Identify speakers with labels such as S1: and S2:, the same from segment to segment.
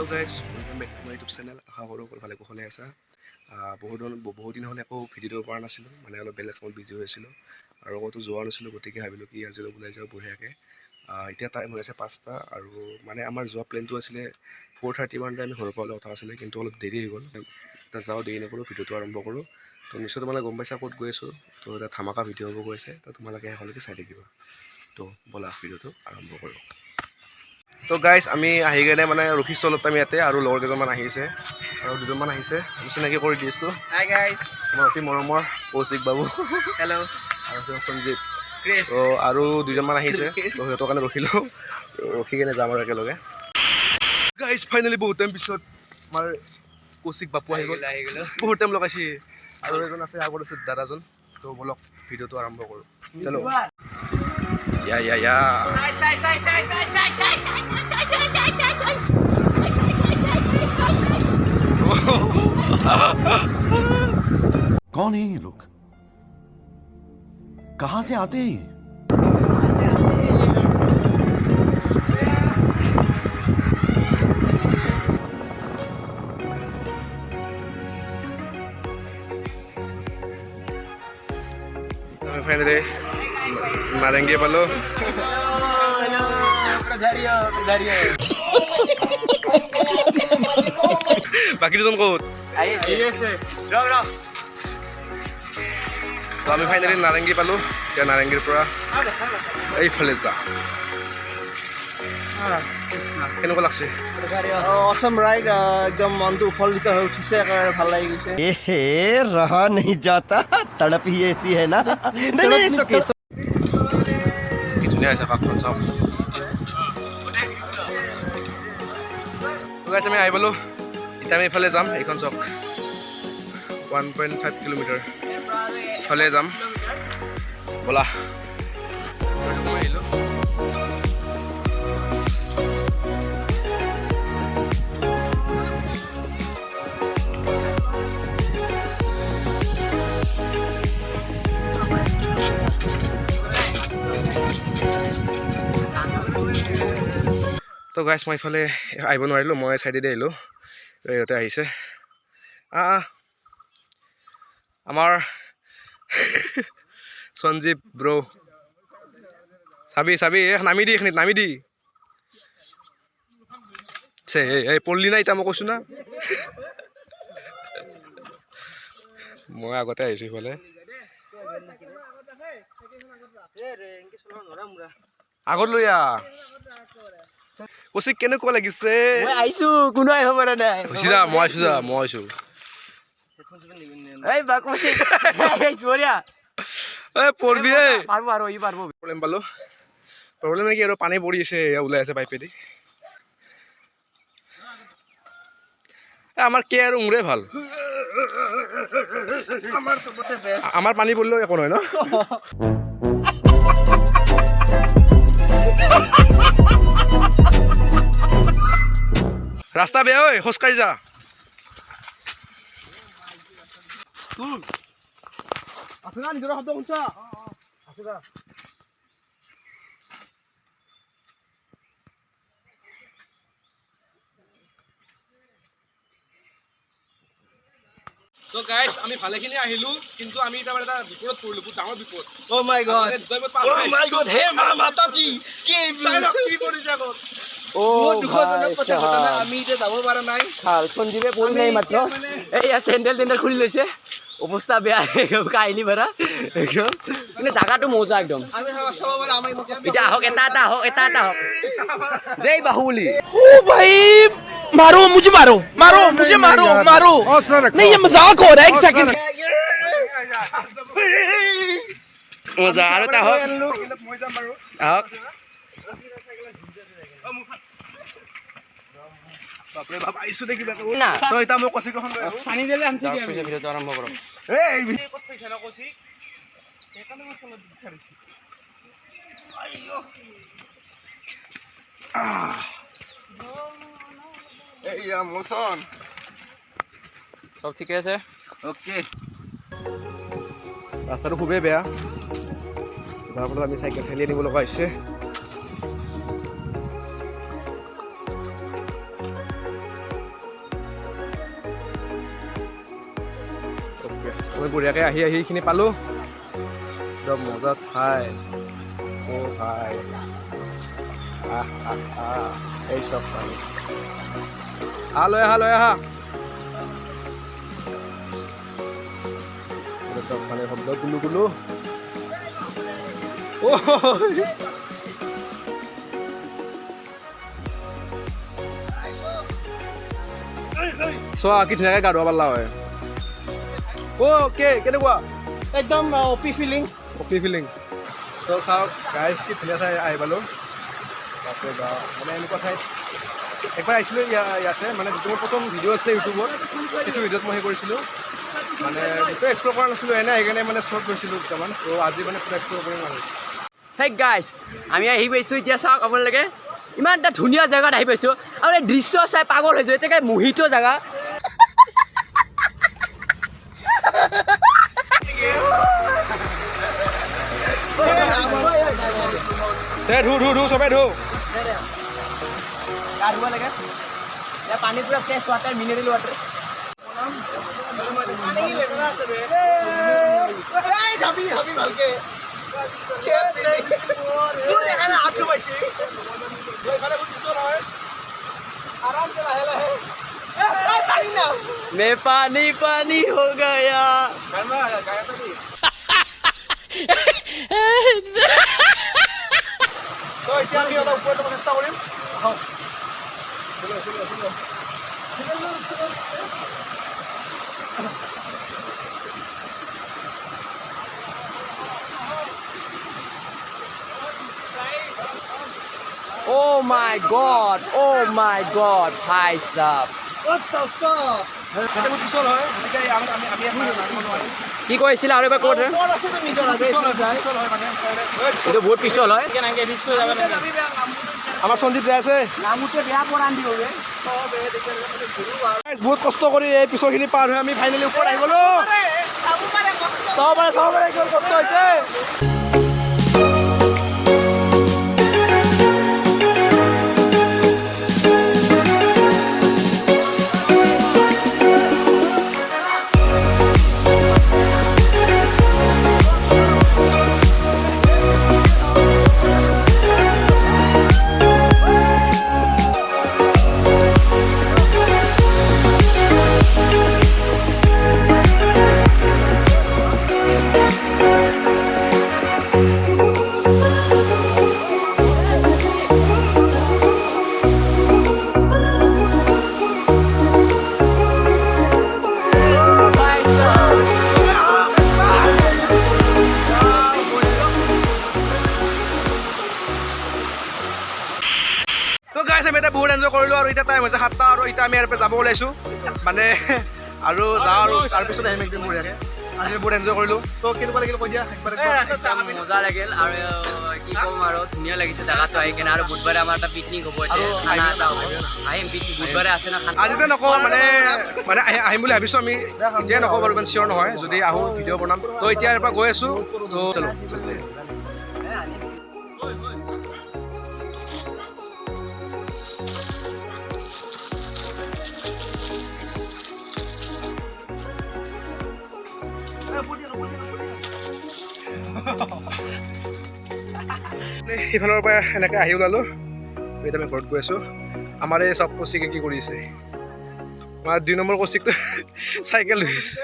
S1: Hello' guys, welcome back to my YouTube channel. আশা কৰোঁ ভালে কুশলে আছা। বহুত দিন হ'লে একো ভিডিঅ' দিব পৰা নাছিলোঁ, মানে অলপ বেলেগ কামত বিজি হৈছিলোঁ আৰু ক'তো যোৱা নাছিলোঁ। গতিকে ভাবিলোঁ কি আজি অলপ ওলাই যাওঁ বঢ়িয়াকৈ। এতিয়া টাইম হৈ আছে 5টা আৰু মানে আমাৰ যোৱা প্লেনটো আছিলে 4:31 আমি ঘৰৰ পৰা ওলোৱা কথা আছিলে, কিন্তু অলপ দেৰি হৈ গ'ল। এতিয়া যাওঁ, দেৰি নকৰোঁ, ভিডিঅ'টো আৰম্ভ কৰোঁ। তো নিশ্চয় তোমালোকে গম পাইছা ক'ত গৈ আছোঁ। তো এটা ধামাকা ভিডিঅ' হ'ব গৈছে, তো তোমালোকে শেষলৈকে চাই থাকিবা। তো ব'লা ভিডিঅ'টো আৰম্ভ কৰোঁ। তো গাইজ, আমি আহি কেনে মানে ৰখিছোঁ অলপ টাইম ইয়াতে, আৰু লগৰ কেইজনমান আহিছে আৰু দুজনমান আহিছে। আমি চিনাকি কৰি দিছোঁ।
S2: হাই গাইজ,
S1: আমাৰ অতি মৰমৰ কৌশিক বাবু
S2: হেল্ল'
S1: আৰু সঞ্জীৱ।
S2: ক্ৰিছ।
S1: তো আৰু দুজনমান আহিছে, তো সিহঁতৰ কাৰণে ৰখিলোঁ। ৰখি কেনে যাম আৰু একেলগে। গাইজ ফাইনেলি বহুত টাইম পিছত আমাৰ কৌশিক বাপু আহি গ'ল। বহুত টাইম লগাইছে। আৰু এজন আছে, আগত আছে দাদাজন। তো বলক ভিডিঅ'টো আৰম্ভ কৰোঁ। চলো
S3: कौन है ये लोग? कहां से आते हैं ये?
S1: फाइनली नारंगी पालो। বাকি দুজন ক'ত? তো আমি ফাইনেলি নাৰেংগী পালোঁ। এতিয়া নাৰেংগীৰ পৰা এইফালে যাম। কেনেকুৱা লাগছে?
S2: অসম ৰাইড, একদম মনটো উৎফুল্লিত হৈ উঠিছে, একেবাৰে ভাল লাগি গৈছে।
S3: रहा नहीं जाता, तड़प ही ऐसी है ना। नहीं सके
S1: কি ধুনীয়া হৈছে কাপখন চাওক। আমি আহি পালোঁ। এতিয়া আমি এইফালে যাম। এইখন চাওক, 1.5 কিলোমিটাৰ ইফালে যাম। ব'লা। তো গাইজ, মই ইফালে আহিব নোৱাৰিলোঁ, মই চাইডেদি আহিলোঁ। ইহঁতে আহিছে। আমাৰ সঞ্জীৱ ব্ৰ, চাবি নামি দি, এইখিনিত নামি দি। এই পল্লি নাই, এতিয়া মই কৈছোঁ না। মই আগতে আহিছোঁ ইফালে। আগত লৈ আহ। কৌশিক, কেনেকুৱা লাগিছে?
S2: মই আহিছো, কোনো আহিব পৰা নাই।
S1: মই আহিছোঁ।
S2: এই বা কৌশিক, বঢ়িয়া।
S1: পঢ়বি
S2: পাৰব আৰু ই পাৰব।
S1: প্ৰব্লেম পালোঁ। প্ৰব্লেম নেকি, আৰু পানী পৰি আছে, ওলাই আছে পাইপেদি। আমাৰ কে আৰু মোৰে ভাল।
S2: আমাৰ চবতে বেষ্ট।
S1: আমাৰ পানী পৰিলেও একো নহয় ন। ৰাস্তা বেয়া, ঐ খোজকাঢ়ি যা। আছে না নিজৰ শব্দ শুনছা? আছে না। তো গাইজ, আমি ভালেখিনি আহিলো, কিন্তু আমি এটা বিপদত পৰিলো, বহুত ডাঙৰ বিপদ।
S2: Oh my God. হে মা মাতাজি, কি কৰিছে আগত? বহুত দুখজনক কথা ঘটনা, আমি এতিয়া যাব পৰা নাই।
S4: সঞ্জীৱে পৰি নাই মাত্ৰ। এইয়া চেণ্ডেল খুলি লৈছে, অৱস্থা বেয়া। কাহিনী ভৰা একদম, মানে জাগাটো মজা একদম।
S2: আমি চাব পৰা, আমি
S4: এতিয়া আহক, এটা আহক। জয় বাহুবলী।
S5: ओ भाई मारो मुझे, मारो नहीं, ये मजाक हो रहा है। एक सेकंड।
S4: মজা, আৰু এটা আহক।
S1: বাপৰে বাপ, আহিছো দে কিবা
S4: না।
S1: তই এতিয়া মই কৌশিক এখন লৈ আহো।
S4: ভিডিঅ'টো আৰম্ভ কৰক।
S1: ক'ত পাইছা ন কৌশিক? সেইকাৰণে মই তলত বিচাৰিছো। এইয়া মোচন।
S4: চব ঠিকে আছে?
S1: অ'কে। ৰাস্তাটো খুবেই বেয়া, যাৰ ফলত আমি চাইকেল ঠেলি আনিব লগা হৈছে।
S6: মই বঢ়িয়াকৈ আহি এইখিনি পালোঁ একদম মজাত খাই ভাই এই চব পানী লৈ আহা চব পানী শব্দ গুলো চোৱা কি ধুনীয়াকৈ গা ধুৱা পাল্লা হয় কেনেকুৱা
S2: একদম অপি ফিলিং
S6: তো চাওক গাইজ কি ধুনীয়া ঠাই আহি পালোঁ বাপৰে বাপ মানে এনেকুৱা ঠাইত একবাৰ আহিছিলোঁ ইয়াতে মানে যিটো মোৰ প্ৰথম ভিডিঅ' আছিলে ইউটিউবত সেইটো ভিডিঅ'ত মই সেই কৰিছিলোঁ মানে গোটেই এক্সপ্ল'ৰ কৰা নাছিলোঁ এনে সেইকাৰণে মানে শ্বৰ্ট কৰিছিলোঁ দুটামান তো আজি মানে পুৰা এক্সপ্ল'ৰ কৰিম আৰু
S4: হেই গাইছ আমি আহি পাইছোঁ এতিয়া চাওক আপোনালোকে ইমান এটা ধুনীয়া জেগাত আহি পাইছোঁ আৰু এই দৃশ্য চাই পাগল হৈছোঁ এতিয়া মোহিত জেগা
S6: ধু চবেই ধু
S4: গা ধুব লাগে এতিয়া পানী পুৰা ফ্ৰেছ ৱাটাৰ মিনাৰেল ৱাটাৰ मैं पानी पानी हो गया
S6: এতিয়া আমি অলপ ওপৰত যাব চেষ্টা কৰিম
S4: Oh my god भाई साहब
S6: পিছল হয় গতিকে আমি
S4: কি কৈছিল আৰু এবাৰ ক'ত এইটো বহুত পিছল হয়
S6: আমাৰ সঞ্জিত যাই আছে বহুত কষ্ট কৰি এই পিছৰখিনি পাৰ হৈ আমি ফাইনেলি ওপৰত আহি গ'লো চাব পাৰে কিমান কষ্ট হৈছে আমি এটা বহুত এনজয় কৰিলোঁ আৰু এতিয়া টাইম হৈছে 7টা আৰু এতিয়া আমি ইয়াৰ পৰা যাব ওলাইছোঁ মানে আৰু যাওঁ আৰু তাৰপিছত আহিম একদিন বঢ়িয়াকৈ আজি বহুত এনজয় কৰিলোঁ তো কেনেকুৱা লাগিল কৈ দিয়া
S4: মজা লাগিল আৰু কি ক'ম আৰু ধুনীয়া লাগিছে জেগাটো আহি কেনে আৰু বুধবাৰে আমাৰ এটা পিকনিক হ'ব এতিয়া খানা এটা হ'ব আহিম বুধবাৰে আছে না খানা
S6: আজি যে নকওঁ মানে আহিম বুলি ভাবিছোঁ আমি এতিয়াই নকওঁ বাৰু ইমান চিয়'ৰ নহয় যদি আহোঁ ভিডিঅ' বনাম তো এতিয়া ইয়াৰ পৰা গৈ আছোঁ তো চলো সিফালৰ পৰা এনেকৈ আহি ওলালোঁ এতিয়া আমি ঘৰত গৈ আছোঁ আমাৰ এই চব কৌশিকে কি কৰিছে আমাৰ 2 নম্বৰ কৌশিকটো চাইকেল লৈ আছে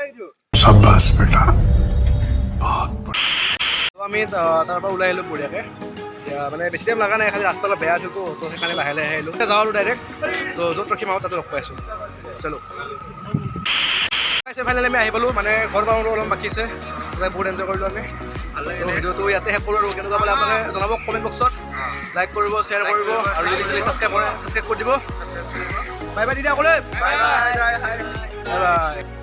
S6: আমি তাৰ পৰা ওলাই আহিলোঁ বঢ়িয়াকৈ এতিয়া মানে বেছি টাইম লগা নাই খালি ৰাস্তা অলপ বেয়া আছিল তো সেইকাৰণে লাহে লাহে আহিলোঁ এতিয়া যাওঁ আৰু ডাইৰেক্ট তো য'ত ৰখিম আৰু তাতে লগ পাই আছোঁ চলো ফাইনেলি আমি আহি পালোঁ মানে ঘৰ পাওঁ অলপ বাকী আছে বহুত এনজয় কৰিলোঁ আমি ভিডিঅ'টো ইয়াতে শেষ কৰোঁ আৰু কেনেকুৱা পালে আপোনালোকে জনাব কমেণ্ট বক্সত লাইক কৰিব শ্বেয়াৰ কৰিব আৰু যদি ছাবস্ক্ৰাইব কৰে ছাবস্ক্ৰাইব কৰি দিব বাই বাই দিদি সকলোৱে বাই বাই